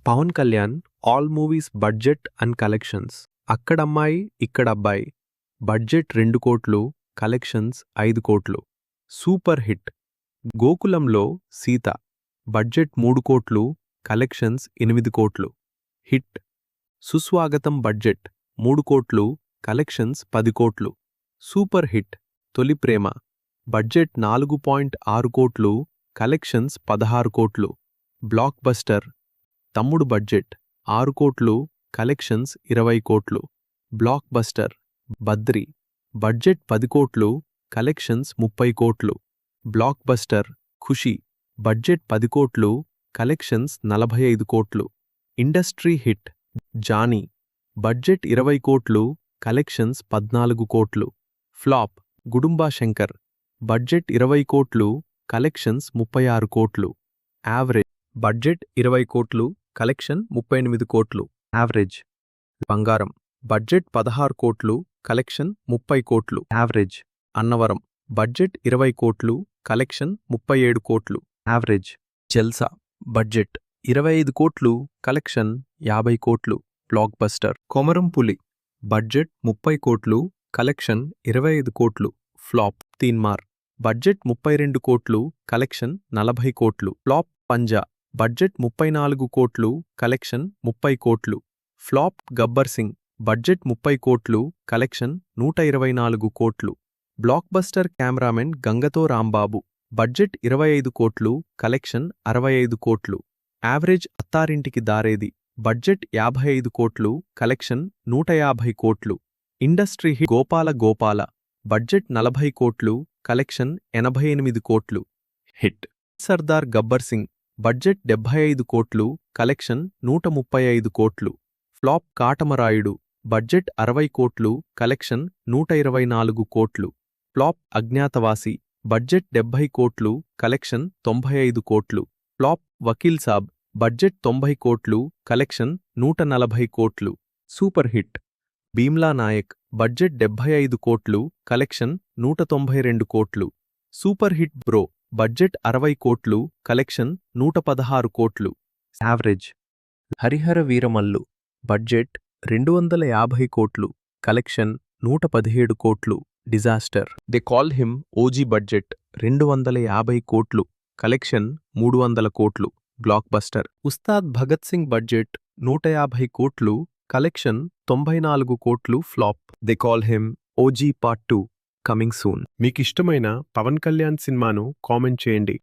Pawan Kalyan all movies budget and collections. Akkada Ammayi Ikkada Abbayi. Budget 2 కోట్లు, collections 5 కోట్లు. Super hit. Gokulamlo Seetha. Budget 3 కోట్లు, collections 8 కోట్లు. హిట్. సుస్వాగతం బడ్జెట్ 3 కోట్లు, కలెక్షన్స్ 10 కోట్లు. Super hit. తొలి ప్రేమ. బడ్జెట్ 4.6 కోట్లు, కలెక్షన్స్ 16 కోట్లు. Block buster. తమ్ముడు బడ్జెట్ 6 కోట్లు, కలెక్షన్స్ 20 కోట్లు. Block buster. బద్రి. బడ్జెట్ 10 కోట్లు, కలెక్షన్స్ 30 కోట్లు. Block buster. ఖుషి. బడ్జెట్ 10 కోట్లు, కలెక్షన్స్ 45 కోట్లు. Industry hit. జానీ. బడ్జెట్ 20 కోట్లు, కలెక్షన్స్ 14 కోట్లు. ఫ్లాప్. గుడుంబా శంకర్. బడ్జెట్ 20 కోట్లు, కలెక్షన్స్ 36 కోట్లు. యావరేజ్. బడ్జెట్ 20 కోట్లు, కలెక్షన్ 38 కోట్లు. యావరేజ్. బంగారం. బడ్జెట్ 16 కోట్లు, కలెక్షన్ 30 కోట్లు. యావరేజ్. అన్నవరం. బడ్జెట్ 20 కోట్లు, కలెక్షన్ 37 కోట్లు. యావరేజ్. జల్సా. బడ్జెట్ 25 కోట్లు, కలెక్షన్ 50 కోట్లు. Block buster. కొమరంపులి. బడ్జెట్ 30 కోట్లు, కలెక్షన్ 25 కోట్లు. ఫ్లాప్. తీన్మార్. బడ్జెట్ 32 కోట్లు, కలెక్షన్ 40 కోట్లు. ఫ్లాప్. పంజా. బడ్జెట్ 34 కోట్లు, కలెక్షన్ 30 కోట్లు. ఫ్లాప్. గబ్బర్ సింగ్. బడ్జెట్ 30 కోట్లు, కలెక్షన్ 124 కోట్లు. Blockbuster cameraman Gangatho Rambabu. Budget 25 కోట్లు, కలెక్షన్ 65 కోట్లు. యావరేజ్. అత్తారింటికి దారేది. బడ్జెట్ 55 కోట్లు, కలెక్షన్ 150 కోట్లు. Industry hit. Gopala Gopala. Budget 40 కోట్లు, కలెక్షన్ 88 కోట్లు. హిట్. సర్దార్ గబ్బర్ సింగ్. బడ్జెట్ 75 కోట్లు, కలెక్షన్ 135 కోట్లు. ఫ్లాప్. కాటమరాయుడు. బడ్జెట్ 60 కోట్లు, కలెక్షన్ 124 కోట్లు. ఫ్లాప్. అజ్ఞాతవాసి. బడ్జెట్ 70 కోట్లు, కలెక్షన్ 95 కోట్లు. ఫ్లాప్. వకీల్ సాబ్. బడ్జెట్ 90 కోట్లు, కలెక్షన్ 140 కోట్లు. Super hit. Bheemla Nayak. Budget 75 కోట్లు, కలెక్షన్ 192 కోట్లు. Super hit bro. బడ్జెట్ 60 కోట్లు, కలెక్షన్ 116 కోట్లు. యావరేజ్. హరిహర వీరమల్లు. బడ్జెట్ 250 కోట్లు, కలెక్షన్ 117 కోట్లు. Disaster. They call him OG. Budget 250 కోట్లు, కలెక్షన్ 300 కోట్లు. Blockbuster. Ustaad Bhagat Singh. Budget 150 కోట్లు, కలెక్షన్ 94 కోట్లు. Flop. They call him OG part 2 coming soon. మీకిష్టమైన పవన్ కళ్యాణ్ సినిమాను కామెంట్ చేయండి.